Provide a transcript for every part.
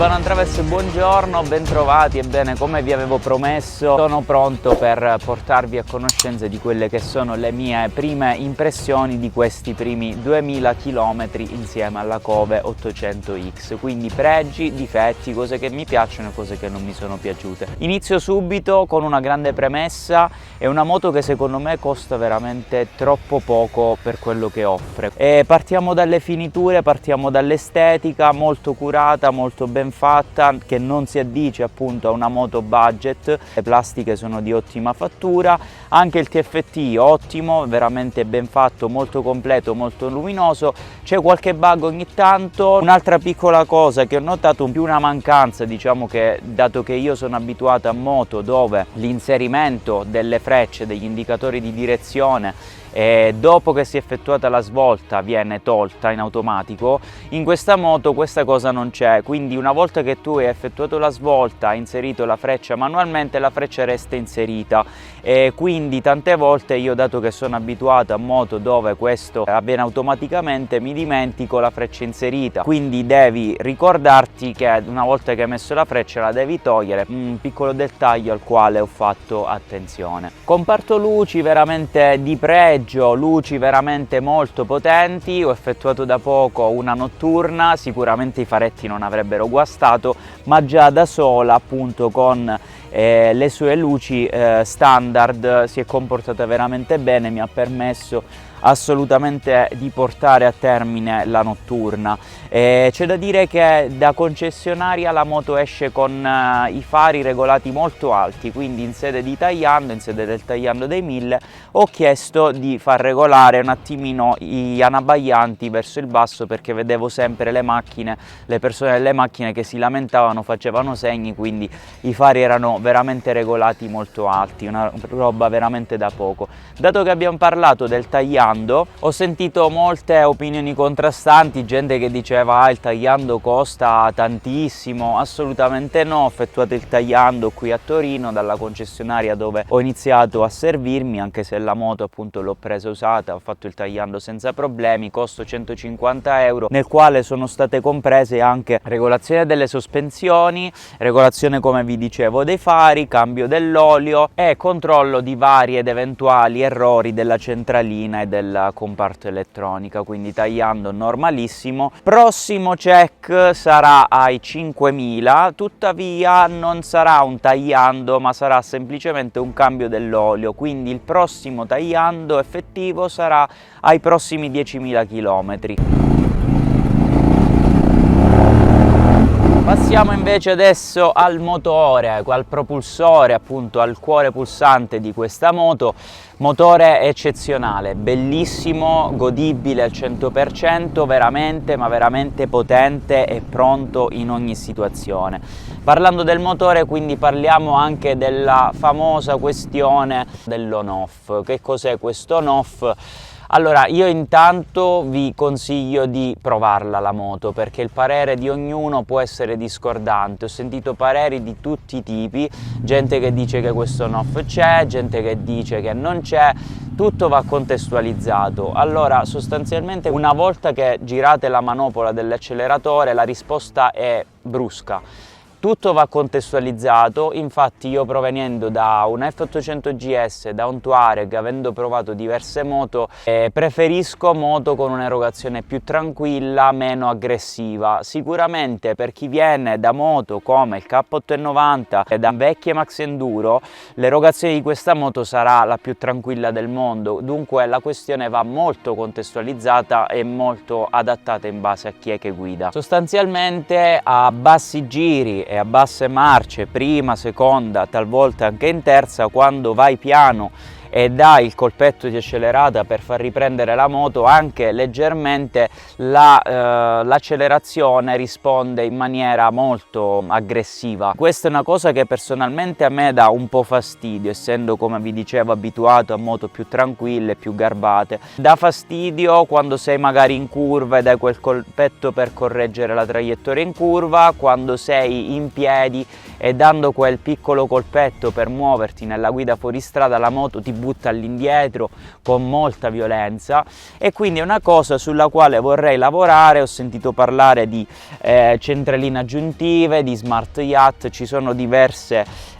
Urbano Travel, buongiorno, bentrovati. Ebbene, come vi avevo promesso, sono pronto per portarvi a conoscenza di quelle che sono le mie prime impressioni di questi primi 2000 km insieme alla Cove 800X, quindi pregi, difetti, cose che mi piacciono e cose che non mi sono piaciute. Inizio subito con una grande premessa: è una moto che secondo me costa veramente troppo poco per quello che offre. E partiamo dalle finiture, partiamo dall'estetica, molto curata, molto ben fatta, che non si addice appunto a una moto budget. Le plastiche sono di ottima fattura, anche il TFT ottimo, veramente ben fatto, molto completo, molto luminoso. C'è qualche bug ogni tanto. Un'altra piccola cosa che ho notato, più una mancanza, diciamo, che dato che io sono abituato a moto dove l'inserimento delle frecce, degli indicatori di direzione, e dopo che si è effettuata la svolta viene tolta in automatico, in questa moto questa cosa non c'è. Quindi una volta che tu hai effettuato la svolta, hai inserito la freccia manualmente, la freccia resta inserita, e quindi tante volte io, dato che sono abituato a moto dove questo avviene automaticamente, mi dimentico la freccia inserita. Quindi devi ricordarti che una volta che hai messo la freccia la devi togliere, un piccolo dettaglio al quale ho fatto attenzione. Comparto luci veramente di pregio, luci veramente molto potenti. Ho effettuato da poco una notturna, sicuramente i faretti non avrebbero guastato, ma già da sola appunto con le sue luci standard si è comportata veramente bene, mi ha permesso assolutamente di portare a termine la notturna. C'è da dire che da concessionaria la moto esce con i fari regolati molto alti, quindi in sede di tagliando, in sede del tagliando dei 1000, ho chiesto di far regolare un attimino gli anabbaglianti verso il basso, perché vedevo sempre le macchine, le persone delle macchine che si lamentavano, facevano segni, quindi i fari erano veramente regolati molto alti, una roba veramente da poco. Dato che abbiamo parlato del tagliando, ho sentito molte opinioni contrastanti, gente che diceva il tagliando costa tantissimo. Assolutamente no. Ho effettuato il tagliando qui a Torino dalla concessionaria dove ho iniziato a servirmi, anche se la moto appunto l'ho presa usata, ho fatto il tagliando senza problemi, costo 150 euro, nel quale sono state comprese anche regolazione delle sospensioni, regolazione, come vi dicevo, dei fari, cambio dell'olio e controllo di vari ed eventuali errori della centralina e del comparto elettronica. Quindi tagliando normalissimo. Prossimo check sarà ai 5000, tuttavia non sarà un tagliando, ma sarà semplicemente un cambio dell'olio, quindi il prossimo tagliando effettivo sarà ai prossimi 10.000 km. Passiamo invece adesso al motore, al propulsore, appunto al cuore pulsante di questa moto. Motore eccezionale, bellissimo, godibile al 100%, veramente, ma veramente potente e pronto in ogni situazione. Parlando del motore, quindi, parliamo anche della famosa questione dell'on-off. Che cos'è questo on-off? Allora, io intanto vi consiglio di provarla la moto, perché il parere di ognuno può essere discordante. Ho sentito pareri di tutti i tipi, gente che dice che questo on-off c'è, gente che dice che non c'è, tutto va contestualizzato. Allora, sostanzialmente, una volta che girate la manopola dell'acceleratore, la risposta è brusca. Tutto va contestualizzato. Infatti io, provenendo da un F800 GS, da un Touareg, avendo provato diverse moto, preferisco moto con un'erogazione più tranquilla, meno aggressiva. Sicuramente per chi viene da moto come il K890 e da vecchie Maxi Enduro, l'erogazione di questa moto sarà la più tranquilla del mondo. Dunque la questione va molto contestualizzata e molto adattata in base a chi è che guida. Sostanzialmente a bassi giri e a basse marce, prima, seconda, talvolta anche in terza, quando vai piano e dai il colpetto di accelerata per far riprendere la moto anche leggermente, l'accelerazione risponde in maniera molto aggressiva. Questa è una cosa che personalmente a me dà un po' fastidio, essendo, come vi dicevo, abituato a moto più tranquille, più garbate. Dà fastidio quando sei magari in curva e dai quel colpetto per correggere la traiettoria in curva, quando sei in piedi e dando quel piccolo colpetto per muoverti nella guida fuoristrada, la moto ti butta all'indietro con molta violenza, e quindi è una cosa sulla quale vorrei lavorare. Ho sentito parlare di centraline aggiuntive, di smart yacht, ci sono diverse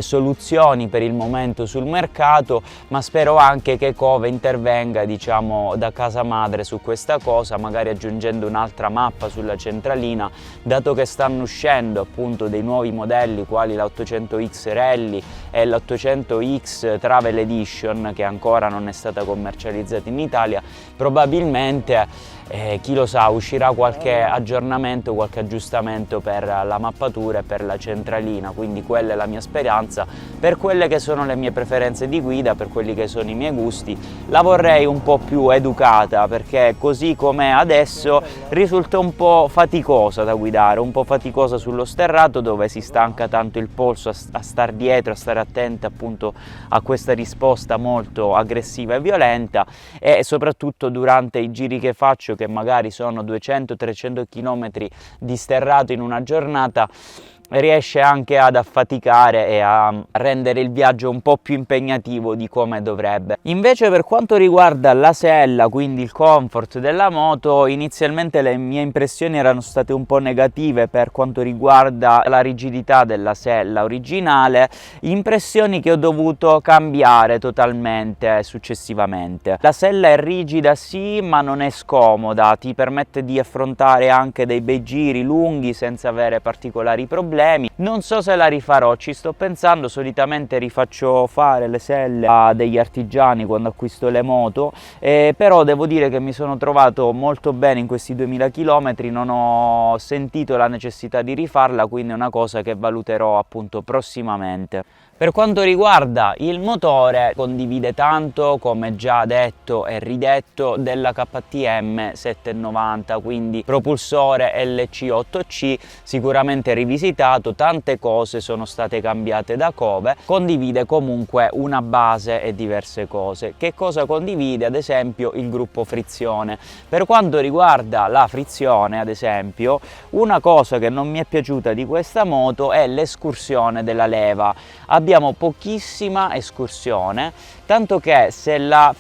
soluzioni per il momento sul mercato, ma spero anche che Cove intervenga, diciamo, da casa madre su questa cosa, magari aggiungendo un'altra mappa sulla centralina, dato che stanno uscendo appunto dei nuovi modelli quali l'800X Rally e l'800X Travel Edition, che ancora non è stata commercializzata in Italia. Probabilmente chi lo sa, uscirà qualche aggiornamento, qualche aggiustamento per la mappatura e per la centralina, quindi quella è la mia speranza. Per quelle che sono le mie preferenze di guida, per quelli che sono i miei gusti, la vorrei un po' più educata, perché così com'è adesso risulta un po' faticosa da guidare, un po' faticosa sullo sterrato, dove si stanca tanto il polso a star dietro, a stare attenta appunto a questa risposta molto aggressiva e violenta, e soprattutto durante i giri che faccio, che magari sono 200-300 km di sterrato in una giornata, riesce anche ad affaticare e a rendere il viaggio un po' più impegnativo di come dovrebbe. Invece per quanto riguarda la sella, quindi il comfort della moto, inizialmente le mie impressioni erano state un po' negative per quanto riguarda la rigidità della sella originale, impressioni che ho dovuto cambiare totalmente successivamente. La sella è rigida sì, ma non è scomoda, ti permette di affrontare anche dei bei giri lunghi senza avere particolari problemi. Non so se la rifarò, ci sto pensando. Solitamente rifaccio fare le selle a degli artigiani quando acquisto le moto, però devo dire che mi sono trovato molto bene in questi 2000 km, non ho sentito la necessità di rifarla, quindi è una cosa che valuterò appunto prossimamente. Per quanto riguarda il motore, condivide tanto, come già detto e ridetto, della KTM 790, quindi propulsore LC8C, sicuramente rivisitato, tante cose sono state cambiate da Cove, condivide comunque una base e diverse cose. Che cosa condivide? Ad esempio il gruppo frizione. Per quanto riguarda la frizione, ad esempio, una cosa che non mi è piaciuta di questa moto è l'escursione della leva. Abbiamo pochissima escursione, tanto che se la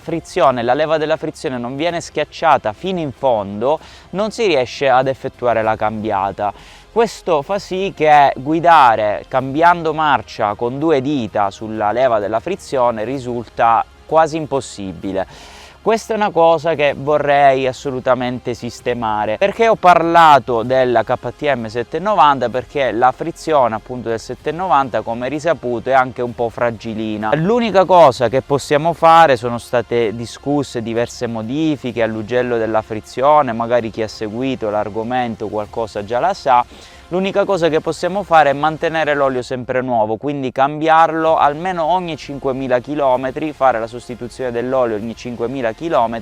leva della frizione non viene schiacciata fino in fondo, non si riesce ad effettuare la cambiata. Questo fa sì che guidare cambiando marcia con 2 dita sulla leva della frizione risulta quasi impossibile. Questa è una cosa che vorrei assolutamente sistemare. Perché ho parlato della KTM 790? Perché la frizione appunto del 790, come risaputo, è anche un po' fragilina. L'unica cosa che possiamo fare, sono state discusse diverse modifiche all'ugello della frizione, magari chi ha seguito l'argomento qualcosa già la sa. L'unica cosa che possiamo fare è mantenere l'olio sempre nuovo, quindi cambiarlo almeno ogni 5000 km, fare la sostituzione dell'olio ogni 5000 km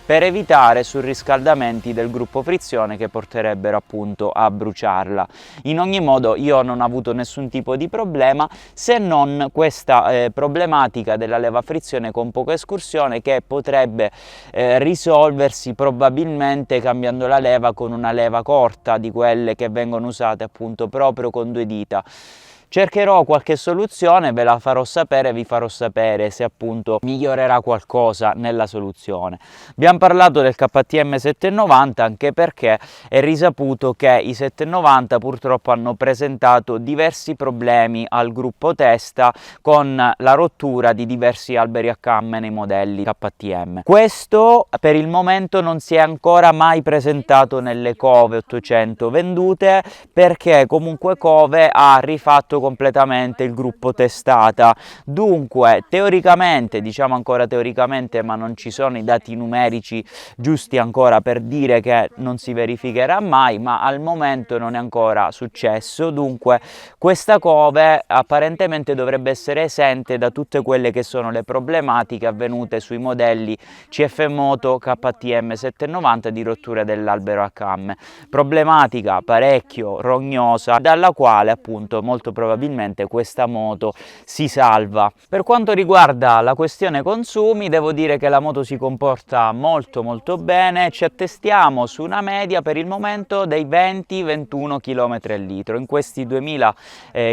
per evitare surriscaldamenti del gruppo frizione che porterebbero appunto a bruciarla. In ogni modo io non ho avuto nessun tipo di problema, se non questa problematica della leva frizione con poca escursione, che potrebbe risolversi probabilmente cambiando la leva con una leva corta, di quelle che vengono usate appunto proprio con 2 dita. Cercherò qualche soluzione, ve la farò sapere, vi farò sapere se appunto migliorerà qualcosa nella soluzione. Abbiamo parlato del KTM 790 anche perché è risaputo che i 790 purtroppo hanno presentato diversi problemi al gruppo testa, con la rottura di diversi alberi a camme nei modelli KTM. Questo per il momento non si è ancora mai presentato nelle Cove 800 vendute, perché comunque Cove ha rifatto completamente il gruppo testata. Dunque teoricamente, diciamo ancora teoricamente, ma non ci sono i dati numerici giusti ancora per dire che non si verificherà mai, ma al momento non è ancora successo. Dunque questa Cove apparentemente dovrebbe essere esente da tutte quelle che sono le problematiche avvenute sui modelli CF Moto KTM 790 di rottura dell'albero a camme, problematica parecchio rognosa, dalla quale appunto molto probabilmente probabilmente questa moto si salva. Per quanto riguarda la questione consumi, devo dire che la moto si comporta molto bene, ci attestiamo su una media per il momento dei 20-21 km al litro. In questi 2000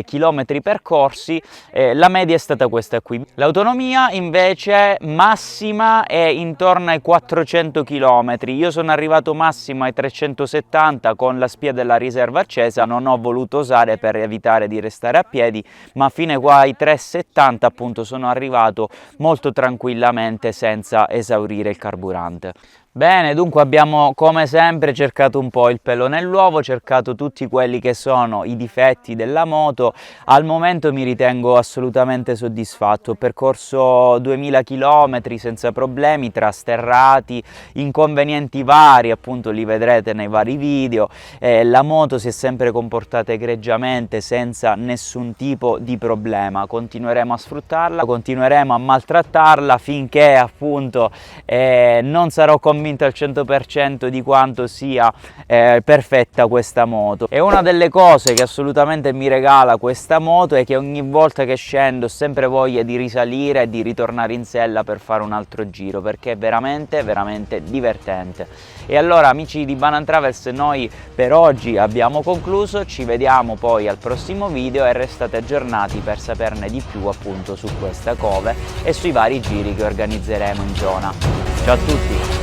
km percorsi la media è stata questa qui. L'autonomia invece massima è intorno ai 400 km. Io sono arrivato massimo ai 370 con la spia della riserva accesa, non ho voluto usare per evitare di restare a piedi, ma fino qua ai 370 appunto sono arrivato molto tranquillamente senza esaurire il carburante. Bene, dunque abbiamo come sempre cercato un po' il pelo nell'uovo, cercato tutti quelli che sono i difetti della moto. Al momento mi ritengo assolutamente soddisfatto, ho percorso 2000 km senza problemi, tra sterrati, inconvenienti vari, appunto li vedrete nei vari video. La moto si è sempre comportata egregiamente senza nessun tipo di problema. Continueremo a sfruttarla, continueremo a maltrattarla finché appunto non sarò convinto al 100% di quanto sia perfetta questa moto. E una delle cose che assolutamente mi regala questa moto è che ogni volta che scendo ho sempre voglia di risalire e di ritornare in sella per fare un altro giro, perché è veramente divertente. E allora amici di Banana Travels, noi per oggi abbiamo concluso, ci vediamo poi al prossimo video e restate aggiornati per saperne di più appunto su questa Cove e sui vari giri che organizzeremo in zona. Ciao a tutti!